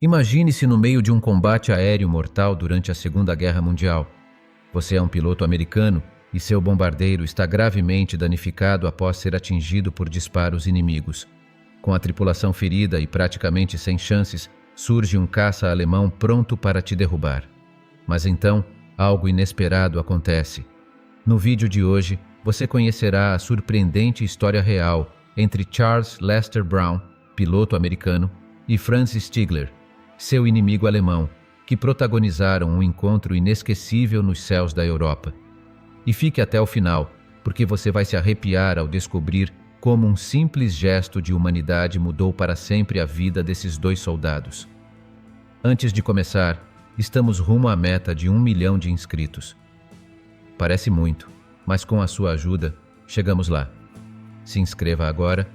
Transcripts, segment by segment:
Imagine-se no meio de um combate aéreo mortal durante a Segunda Guerra Mundial. Você é um piloto americano e seu bombardeiro está gravemente danificado após ser atingido por disparos inimigos. Com a tripulação ferida e praticamente sem chances, surge um caça alemão pronto para te derrubar. Mas então, algo inesperado acontece. No vídeo de hoje, você conhecerá a surpreendente história real entre Charles Lester Brown, piloto americano, e Franz Stigler, seu inimigo alemão, que protagonizaram um encontro inesquecível nos céus da Europa. E fique até o final, porque você vai se arrepiar ao descobrir como um simples gesto de humanidade mudou para sempre a vida desses dois soldados. Antes de começar, estamos rumo à meta de 1 milhão de inscritos. Parece muito, mas com a sua ajuda, chegamos lá. Se inscreva agora,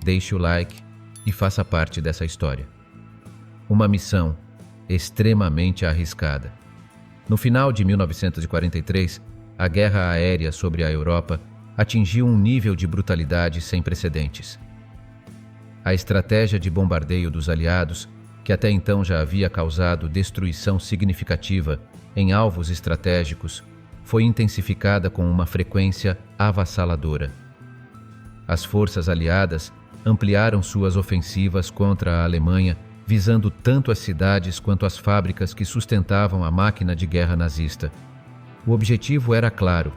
deixe o like e faça parte dessa história. Uma missão extremamente arriscada. No final de 1943, a guerra aérea sobre a Europa atingiu um nível de brutalidade sem precedentes. A estratégia de bombardeio dos aliados, que até então já havia causado destruição significativa em alvos estratégicos, foi intensificada com uma frequência avassaladora. As forças aliadas ampliaram suas ofensivas contra a Alemanha, visando tanto as cidades quanto as fábricas que sustentavam a máquina de guerra nazista. O objetivo era claro: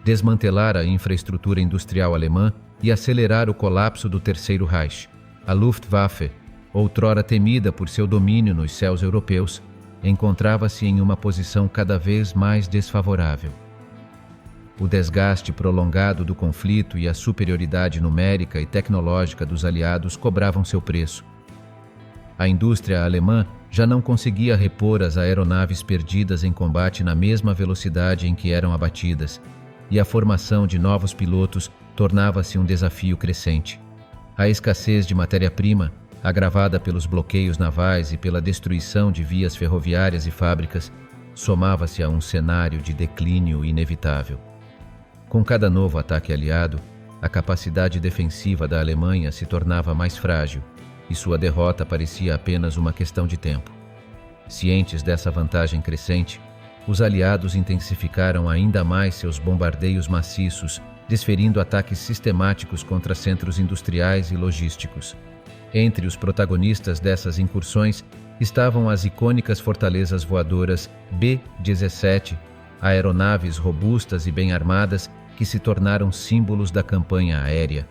desmantelar a infraestrutura industrial alemã e acelerar o colapso do Terceiro Reich. A Luftwaffe, outrora temida por seu domínio nos céus europeus, encontrava-se em uma posição cada vez mais desfavorável. O desgaste prolongado do conflito e a superioridade numérica e tecnológica dos aliados cobravam seu preço. A indústria alemã já não conseguia repor as aeronaves perdidas em combate na mesma velocidade em que eram abatidas, e a formação de novos pilotos tornava-se um desafio crescente. A escassez de matéria-prima, agravada pelos bloqueios navais e pela destruição de vias ferroviárias e fábricas, somava-se a um cenário de declínio inevitável. Com cada novo ataque aliado, a capacidade defensiva da Alemanha se tornava mais frágil, e sua derrota parecia apenas uma questão de tempo. Cientes dessa vantagem crescente, os aliados intensificaram ainda mais seus bombardeios maciços, desferindo ataques sistemáticos contra centros industriais e logísticos. Entre os protagonistas dessas incursões estavam as icônicas fortalezas voadoras B-17, aeronaves robustas e bem armadas que se tornaram símbolos da campanha aérea.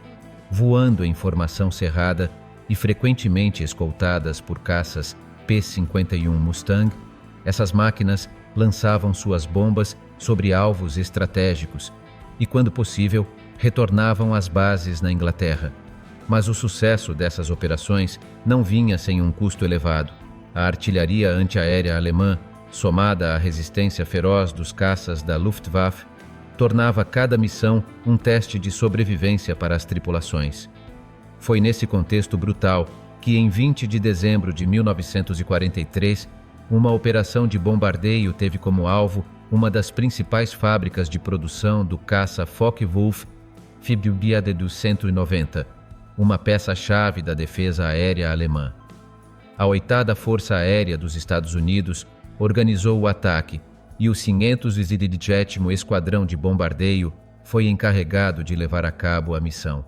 Voando em formação cerrada e frequentemente escoltadas por caças P-51 Mustang, essas máquinas lançavam suas bombas sobre alvos estratégicos e, quando possível, retornavam às bases na Inglaterra. Mas o sucesso dessas operações não vinha sem um custo elevado. A artilharia antiaérea alemã, somada à resistência feroz dos caças da Luftwaffe, tornava cada missão um teste de sobrevivência para as tripulações. Foi nesse contexto brutal que, em 20 de dezembro de 1943, uma operação de bombardeio teve como alvo uma das principais fábricas de produção do caça Focke-Wulf Flugabwehr 190, uma peça-chave da defesa aérea alemã. A 8ª Força Aérea dos Estados Unidos organizou o ataque e o 527º Esquadrão de Bombardeio foi encarregado de levar a cabo a missão.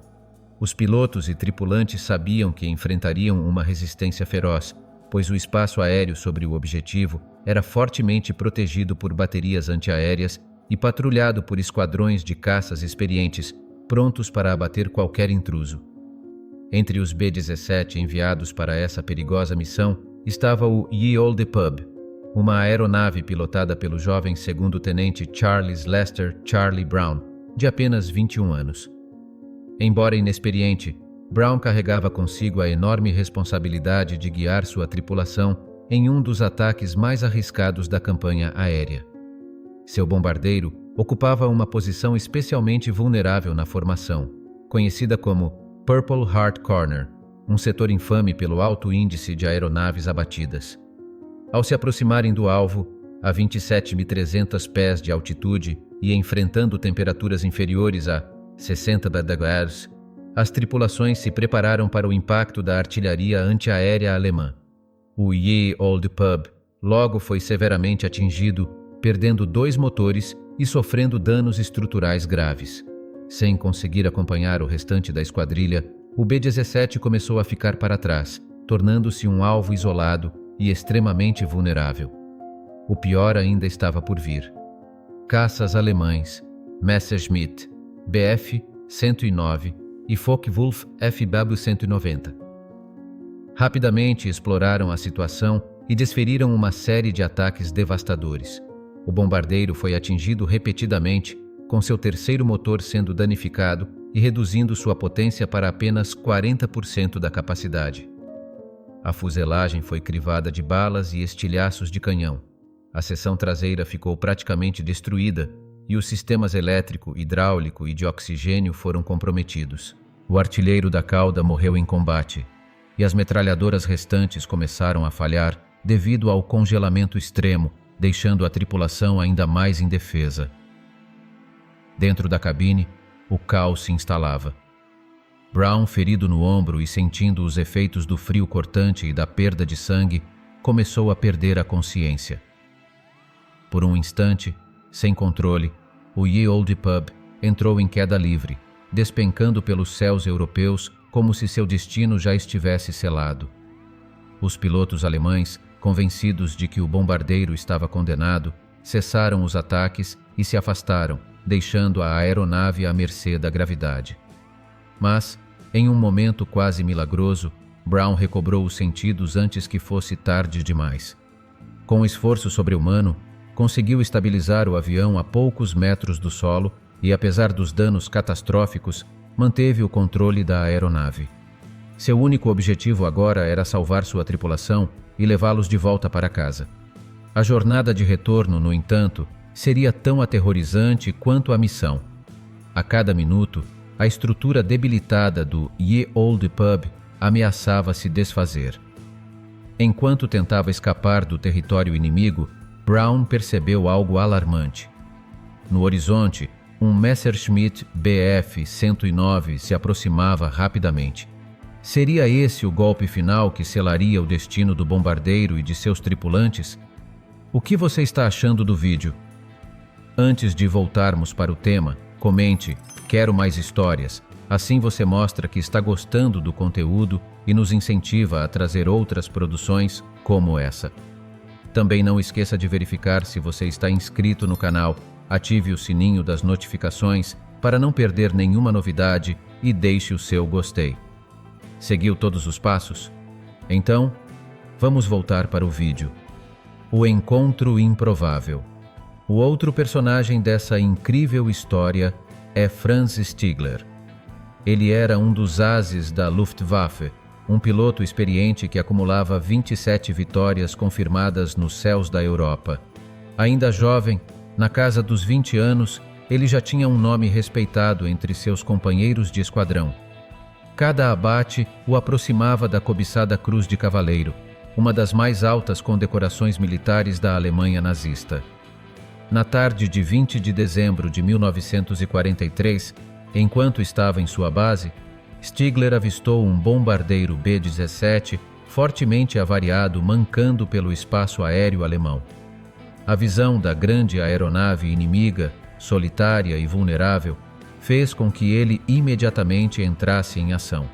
Os pilotos e tripulantes sabiam que enfrentariam uma resistência feroz, pois o espaço aéreo sobre o objetivo era fortemente protegido por baterias antiaéreas e patrulhado por esquadrões de caças experientes, prontos para abater qualquer intruso. Entre os B-17 enviados para essa perigosa missão estava o Ye Olde Pub, uma aeronave pilotada pelo jovem segundo-tenente Charles Lester Charlie Brown, de apenas 21 anos. Embora inexperiente, Brown carregava consigo a enorme responsabilidade de guiar sua tripulação em um dos ataques mais arriscados da campanha aérea. Seu bombardeiro ocupava uma posição especialmente vulnerável na formação, conhecida como Purple Heart Corner, um setor infame pelo alto índice de aeronaves abatidas. Ao se aproximarem do alvo, a 27.300 pés de altitude e enfrentando temperaturas inferiores a 60 graus, as tripulações se prepararam para o impacto da artilharia antiaérea alemã. O Ye Olde Pub logo foi severamente atingido, perdendo 2 motores e sofrendo danos estruturais graves. Sem conseguir acompanhar o restante da esquadrilha, o B-17 começou a ficar para trás, tornando-se um alvo isolado e extremamente vulnerável. O pior ainda estava por vir. Caças alemães, Messerschmitt Bf-109 e Focke-Wulf FW-190. Rapidamente exploraram a situação e desferiram uma série de ataques devastadores. O bombardeiro foi atingido repetidamente, com seu terceiro motor sendo danificado e reduzindo sua potência para apenas 40% da capacidade. A fuselagem foi crivada de balas e estilhaços de canhão. A seção traseira ficou praticamente destruída e os sistemas elétrico, hidráulico e de oxigênio foram comprometidos. O artilheiro da cauda morreu em combate e as metralhadoras restantes começaram a falhar devido ao congelamento extremo, deixando a tripulação ainda mais indefesa. Dentro da cabine, o caos se instalava. Brown, ferido no ombro e sentindo os efeitos do frio cortante e da perda de sangue, começou a perder a consciência. Por um instante, sem controle, o Ye Olde Pub entrou em queda livre, despencando pelos céus europeus como se seu destino já estivesse selado. Os pilotos alemães, convencidos de que o bombardeiro estava condenado, cessaram os ataques e se afastaram, deixando a aeronave à mercê da gravidade. Mas, em um momento quase milagroso, Brown recobrou os sentidos antes que fosse tarde demais. Com esforço sobre-humano, conseguiu estabilizar o avião a poucos metros do solo e, apesar dos danos catastróficos, manteve o controle da aeronave. Seu único objetivo agora era salvar sua tripulação e levá-los de volta para casa. A jornada de retorno, no entanto, seria tão aterrorizante quanto a missão. A cada minuto, a estrutura debilitada do Ye Olde Pub ameaçava se desfazer. Enquanto tentava escapar do território inimigo, Brown percebeu algo alarmante. No horizonte, um Messerschmitt Bf-109 se aproximava rapidamente. Seria esse o golpe final que selaria o destino do bombardeiro e de seus tripulantes? O que você está achando do vídeo? Antes de voltarmos para o tema, comente "Quero mais histórias", assim você mostra que está gostando do conteúdo e nos incentiva a trazer outras produções como essa. Também não esqueça de verificar se você está inscrito no canal, ative o sininho das notificações para não perder nenhuma novidade e deixe o seu gostei. Seguiu todos os passos? Então, vamos voltar para o vídeo. O encontro improvável. O outro personagem dessa incrível história é Franz Stigler. Ele era um dos ases da Luftwaffe, um piloto experiente que acumulava 27 vitórias confirmadas nos céus da Europa. Ainda jovem, na casa dos 20 anos, ele já tinha um nome respeitado entre seus companheiros de esquadrão. Cada abate o aproximava da cobiçada Cruz de Cavaleiro, uma das mais altas condecorações militares da Alemanha nazista. Na tarde de 20 de dezembro de 1943, enquanto estava em sua base, Stigler avistou um bombardeiro B-17 fortemente avariado mancando pelo espaço aéreo alemão. A visão da grande aeronave inimiga, solitária e vulnerável, fez com que ele imediatamente entrasse em ação.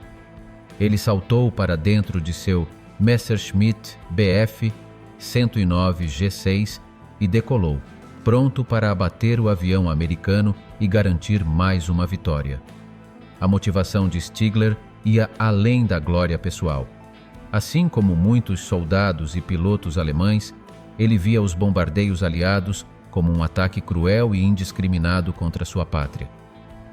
Ele saltou para dentro de seu Messerschmitt Bf-109 G6 e decolou, pronto para abater o avião americano e garantir mais uma vitória. A motivação de Stigler ia além da glória pessoal. Assim como muitos soldados e pilotos alemães, ele via os bombardeios aliados como um ataque cruel e indiscriminado contra sua pátria.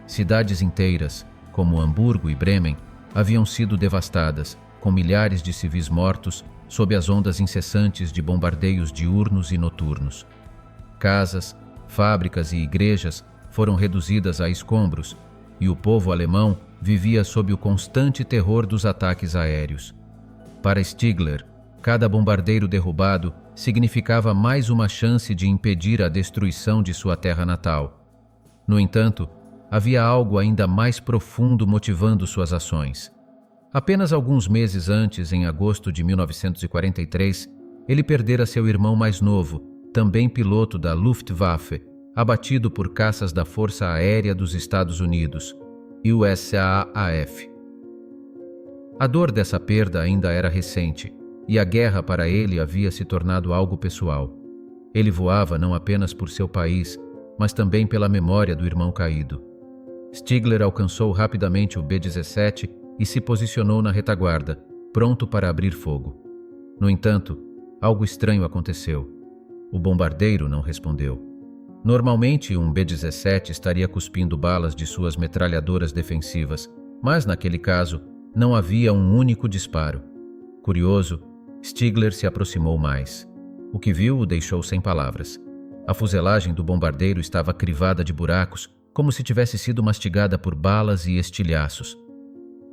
Cidades inteiras, como Hamburgo e Bremen, haviam sido devastadas, com milhares de civis mortos sob as ondas incessantes de bombardeios diurnos e noturnos. Casas, fábricas e igrejas foram reduzidas a escombros, e o povo alemão vivia sob o constante terror dos ataques aéreos. Para Stigler, cada bombardeiro derrubado significava mais uma chance de impedir a destruição de sua terra natal. No entanto, havia algo ainda mais profundo motivando suas ações. Apenas alguns meses antes, em agosto de 1943, ele perdera seu irmão mais novo, também piloto da Luftwaffe, abatido por caças da Força Aérea dos Estados Unidos, USAAF. A dor dessa perda ainda era recente, e a guerra para ele havia se tornado algo pessoal. Ele voava não apenas por seu país, mas também pela memória do irmão caído. Stigler alcançou rapidamente o B-17 e se posicionou na retaguarda, pronto para abrir fogo. No entanto, algo estranho aconteceu. O bombardeiro não respondeu. Normalmente, um B-17 estaria cuspindo balas de suas metralhadoras defensivas, mas naquele caso, não havia um único disparo. Curioso, Stigler se aproximou mais. O que viu o deixou sem palavras. A fuselagem do bombardeiro estava crivada de buracos, como se tivesse sido mastigada por balas e estilhaços.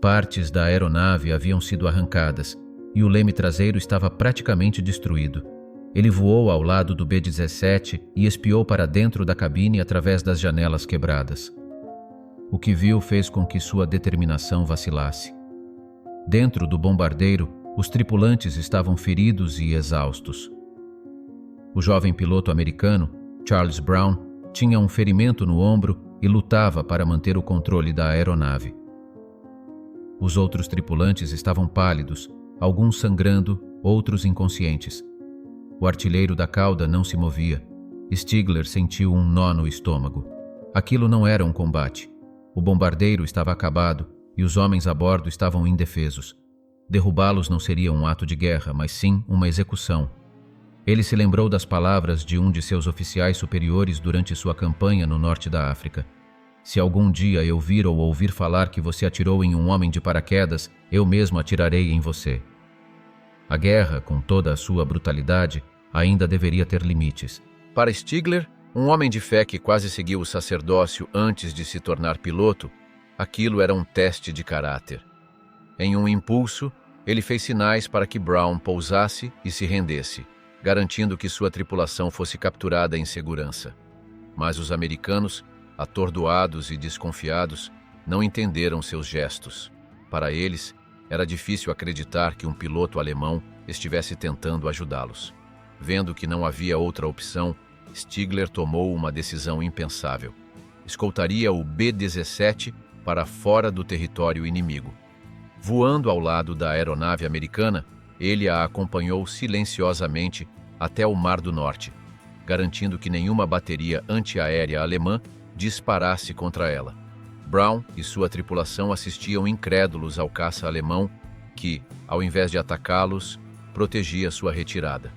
Partes da aeronave haviam sido arrancadas e o leme traseiro estava praticamente destruído. Ele voou ao lado do B-17 e espiou para dentro da cabine através das janelas quebradas. O que viu fez com que sua determinação vacilasse. Dentro do bombardeiro, os tripulantes estavam feridos e exaustos. O jovem piloto americano, Charles Brown, tinha um ferimento no ombro e lutava para manter o controle da aeronave. Os outros tripulantes estavam pálidos, alguns sangrando, outros inconscientes. O artilheiro da cauda não se movia. Stigler sentiu um nó no estômago. Aquilo não era um combate. O bombardeiro estava acabado e os homens a bordo estavam indefesos. Derrubá-los não seria um ato de guerra, mas sim uma execução. Ele se lembrou das palavras de um de seus oficiais superiores durante sua campanha no norte da África. Se algum dia eu vir ou ouvir falar que você atirou em um homem de paraquedas, eu mesmo atirarei em você. A guerra, com toda a sua brutalidade, ainda deveria ter limites. Para Stigler, um homem de fé que quase seguiu o sacerdócio antes de se tornar piloto, aquilo era um teste de caráter. Em um impulso, ele fez sinais para que Brown pousasse e se rendesse, garantindo que sua tripulação fosse capturada em segurança. Mas os americanos, atordoados e desconfiados, não entenderam seus gestos. Para eles, era difícil acreditar que um piloto alemão estivesse tentando ajudá-los. Vendo que não havia outra opção, Stigler tomou uma decisão impensável. Escoltaria o B-17 para fora do território inimigo. Voando ao lado da aeronave americana, ele a acompanhou silenciosamente até o Mar do Norte, garantindo que nenhuma bateria antiaérea alemã disparasse contra ela. Brown e sua tripulação assistiam incrédulos ao caça alemão que, ao invés de atacá-los, protegia sua retirada.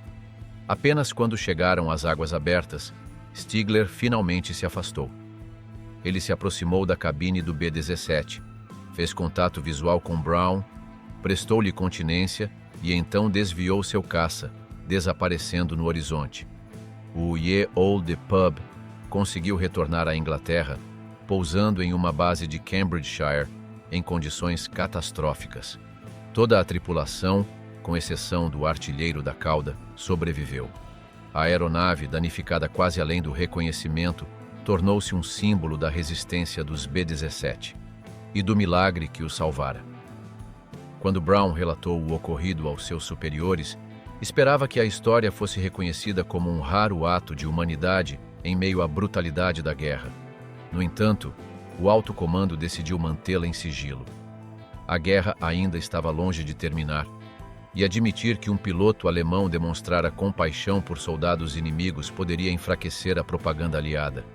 Apenas quando chegaram às águas abertas, Stigler finalmente se afastou. Ele se aproximou da cabine do B-17, fez contato visual com Brown, prestou-lhe continência e então desviou seu caça, desaparecendo no horizonte. O Ye Olde Pub conseguiu retornar à Inglaterra, pousando em uma base de Cambridgeshire em condições catastróficas. Toda a tripulação, com exceção do artilheiro da cauda, sobreviveu. A aeronave, danificada quase além do reconhecimento, tornou-se um símbolo da resistência dos B-17 e do milagre que o salvara. Quando Brown relatou o ocorrido aos seus superiores, esperava que a história fosse reconhecida como um raro ato de humanidade em meio à brutalidade da guerra. No entanto, o alto comando decidiu mantê-la em sigilo. A guerra ainda estava longe de terminar, e admitir que um piloto alemão demonstrara compaixão por soldados inimigos poderia enfraquecer a propaganda aliada.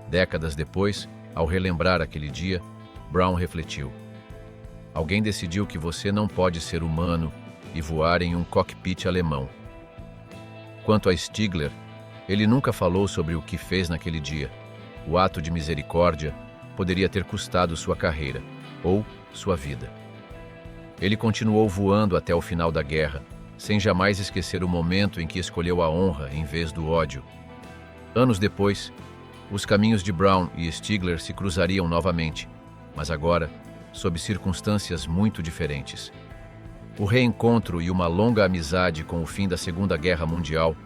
Décadas depois, ao relembrar aquele dia, Brown refletiu: alguém decidiu que você não pode ser humano e voar em um cockpit alemão. Quanto a Stigler, ele nunca falou sobre o que fez naquele dia. O ato de misericórdia poderia ter custado sua carreira ou sua vida. Ele continuou voando até o final da guerra, sem jamais esquecer o momento em que escolheu a honra em vez do ódio. Anos depois, os caminhos de Brown e Stigler se cruzariam novamente, mas agora, sob circunstâncias muito diferentes. O reencontro e uma longa amizade com o fim da Segunda Guerra Mundial,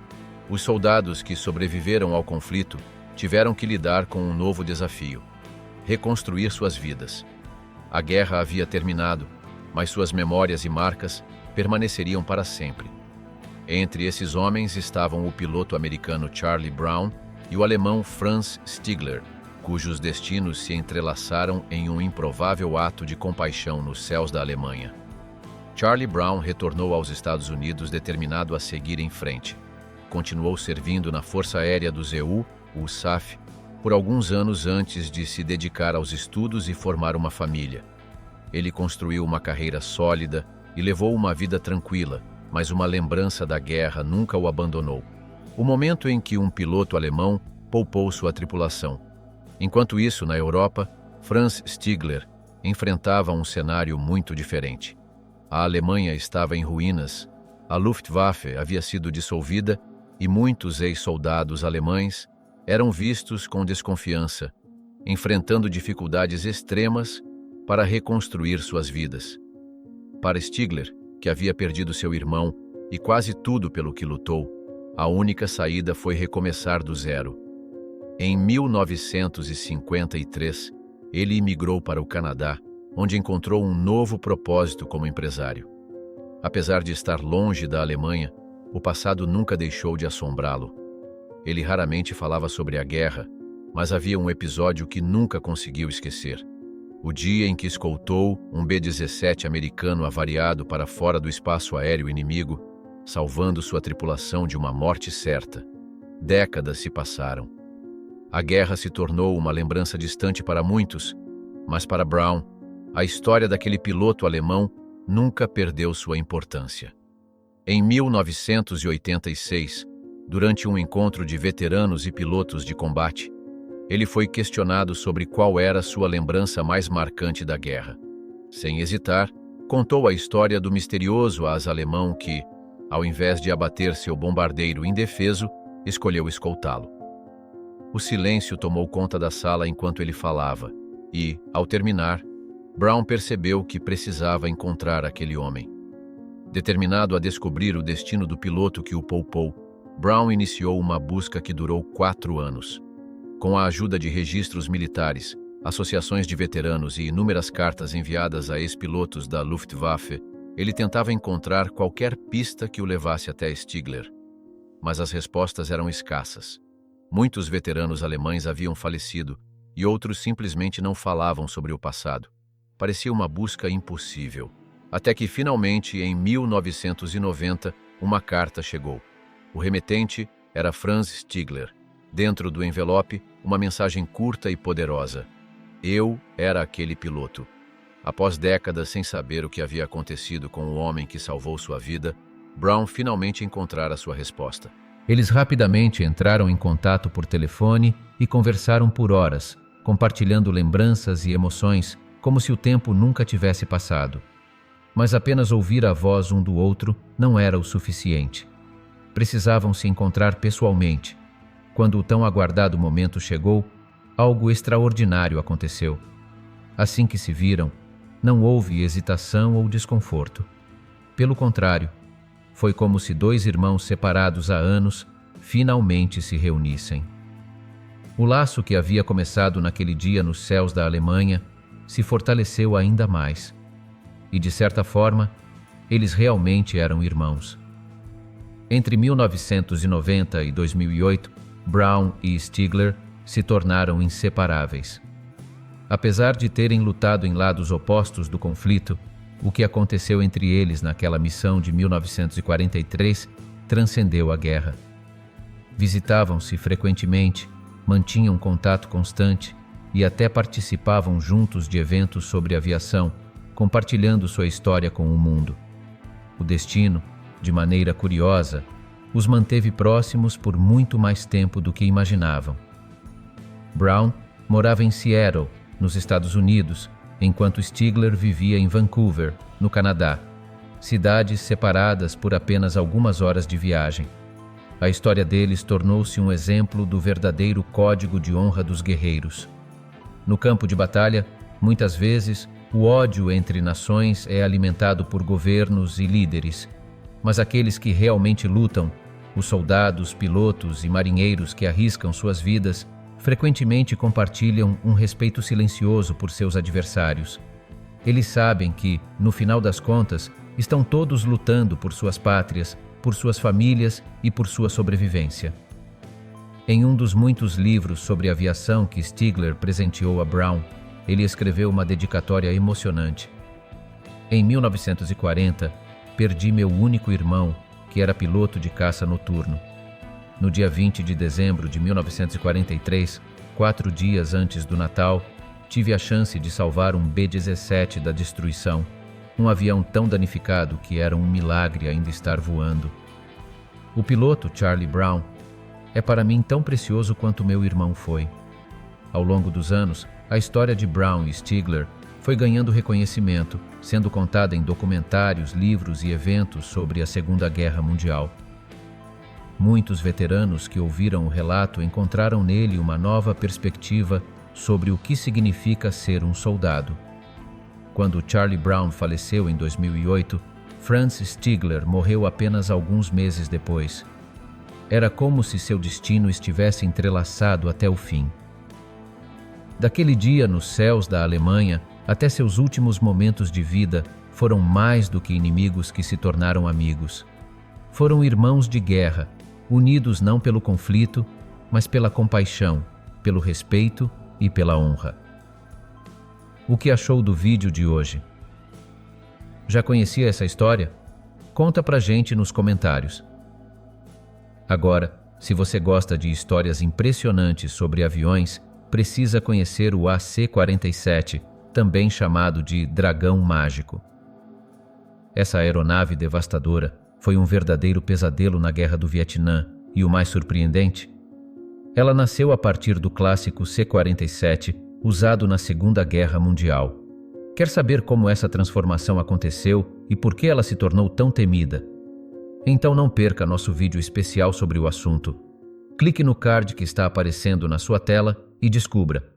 os soldados que sobreviveram ao conflito tiveram que lidar com um novo desafio: reconstruir suas vidas. A guerra havia terminado, mas suas memórias e marcas permaneceriam para sempre. Entre esses homens estavam o piloto americano Charlie Brown e o alemão Franz Stigler, cujos destinos se entrelaçaram em um improvável ato de compaixão nos céus da Alemanha. Charlie Brown retornou aos Estados Unidos determinado a seguir em frente. Continuou servindo na Força Aérea do ZU, o SAF, por alguns anos antes de se dedicar aos estudos e formar uma família. Ele construiu uma carreira sólida e levou uma vida tranquila, mas uma lembrança da guerra nunca o abandonou. O momento em que um piloto alemão poupou sua tripulação. Enquanto isso, na Europa, Franz Stigler enfrentava um cenário muito diferente. A Alemanha estava em ruínas, a Luftwaffe havia sido dissolvida e muitos ex-soldados alemães eram vistos com desconfiança, enfrentando dificuldades extremas para reconstruir suas vidas. Para Stigler, que havia perdido seu irmão e quase tudo pelo que lutou, a única saída foi recomeçar do zero. Em 1953, ele imigrou para o Canadá, onde encontrou um novo propósito como empresário. Apesar de estar longe da Alemanha, o passado nunca deixou de assombrá-lo. Ele raramente falava sobre a guerra, mas havia um episódio que nunca conseguiu esquecer. O dia em que escoltou um B-17 americano avariado para fora do espaço aéreo inimigo, salvando sua tripulação de uma morte certa. Décadas se passaram. A guerra se tornou uma lembrança distante para muitos, mas para Brown, a história daquele piloto alemão nunca perdeu sua importância. Em 1986, durante um encontro de veteranos e pilotos de combate, ele foi questionado sobre qual era sua lembrança mais marcante da guerra. Sem hesitar, contou a história do misterioso asa alemão que, ao invés de abater seu bombardeiro indefeso, escolheu escoltá-lo. O silêncio tomou conta da sala enquanto ele falava, e, ao terminar, Brown percebeu que precisava encontrar aquele homem. Determinado a descobrir o destino do piloto que o poupou, Brown iniciou uma busca que durou 4 anos. Com a ajuda de registros militares, associações de veteranos e inúmeras cartas enviadas a ex-pilotos da Luftwaffe, ele tentava encontrar qualquer pista que o levasse até Stigler. Mas as respostas eram escassas. Muitos veteranos alemães haviam falecido e outros simplesmente não falavam sobre o passado. Parecia uma busca impossível. Até que, finalmente, em 1990, uma carta chegou. O remetente era Franz Stigler. Dentro do envelope, uma mensagem curta e poderosa. Eu era aquele piloto. Após décadas sem saber o que havia acontecido com o homem que salvou sua vida, Brown finalmente encontrara sua resposta. Eles rapidamente entraram em contato por telefone e conversaram por horas, compartilhando lembranças e emoções, como se o tempo nunca tivesse passado. Mas apenas ouvir a voz um do outro não era o suficiente. Precisavam se encontrar pessoalmente. Quando o tão aguardado momento chegou, algo extraordinário aconteceu. Assim que se viram, não houve hesitação ou desconforto. Pelo contrário, foi como se 2 irmãos separados há anos finalmente se reunissem. O laço que havia começado naquele dia nos céus da Alemanha se fortaleceu ainda mais. E, de certa forma, eles realmente eram irmãos. Entre 1990 e 2008, Brown e Stigler se tornaram inseparáveis. Apesar de terem lutado em lados opostos do conflito, o que aconteceu entre eles naquela missão de 1943 transcendeu a guerra. Visitavam-se frequentemente, mantinham contato constante e até participavam juntos de eventos sobre aviação, compartilhando sua história com o mundo. O destino, de maneira curiosa, os manteve próximos por muito mais tempo do que imaginavam. Brown morava em Seattle, nos Estados Unidos, enquanto Stigler vivia em Vancouver, no Canadá, cidades separadas por apenas algumas horas de viagem. A história deles tornou-se um exemplo do verdadeiro código de honra dos guerreiros. No campo de batalha, muitas vezes, o ódio entre nações é alimentado por governos e líderes, mas aqueles que realmente lutam, os soldados, pilotos e marinheiros que arriscam suas vidas, frequentemente compartilham um respeito silencioso por seus adversários. Eles sabem que, no final das contas, estão todos lutando por suas pátrias, por suas famílias e por sua sobrevivência. Em um dos muitos livros sobre aviação que Stigler presenteou a Brown, ele escreveu uma dedicatória emocionante. Em 1940, perdi meu único irmão, que era piloto de caça noturno. No dia 20 de dezembro de 1943, 4 dias antes do Natal, tive a chance de salvar um B-17 da destruição, um avião tão danificado que era um milagre ainda estar voando. O piloto, Charlie Brown, é para mim tão precioso quanto meu irmão foi. Ao longo dos anos, a história de Brown e Stigler foi ganhando reconhecimento, sendo contada em documentários, livros e eventos sobre a Segunda Guerra Mundial. Muitos veteranos que ouviram o relato encontraram nele uma nova perspectiva sobre o que significa ser um soldado. Quando Charlie Brown faleceu em 2008, Franz Stigler morreu apenas alguns meses depois. Era como se seu destino estivesse entrelaçado até o fim. Daquele dia nos céus da Alemanha até seus últimos momentos de vida, foram mais do que inimigos que se tornaram amigos. Foram irmãos de guerra, unidos não pelo conflito, mas pela compaixão, pelo respeito e pela honra. O que achou do vídeo de hoje? Já conhecia essa história? Conta pra gente nos comentários. Agora, se você gosta de histórias impressionantes sobre aviões, precisa conhecer o AC-47, também chamado de Dragão Mágico. Essa aeronave devastadora foi um verdadeiro pesadelo na Guerra do Vietnã e o mais surpreendente? Ela nasceu a partir do clássico C-47, usado na Segunda Guerra Mundial. Quer saber como essa transformação aconteceu e por que ela se tornou tão temida? Então não perca nosso vídeo especial sobre o assunto. Clique no card que está aparecendo na sua tela e descubra.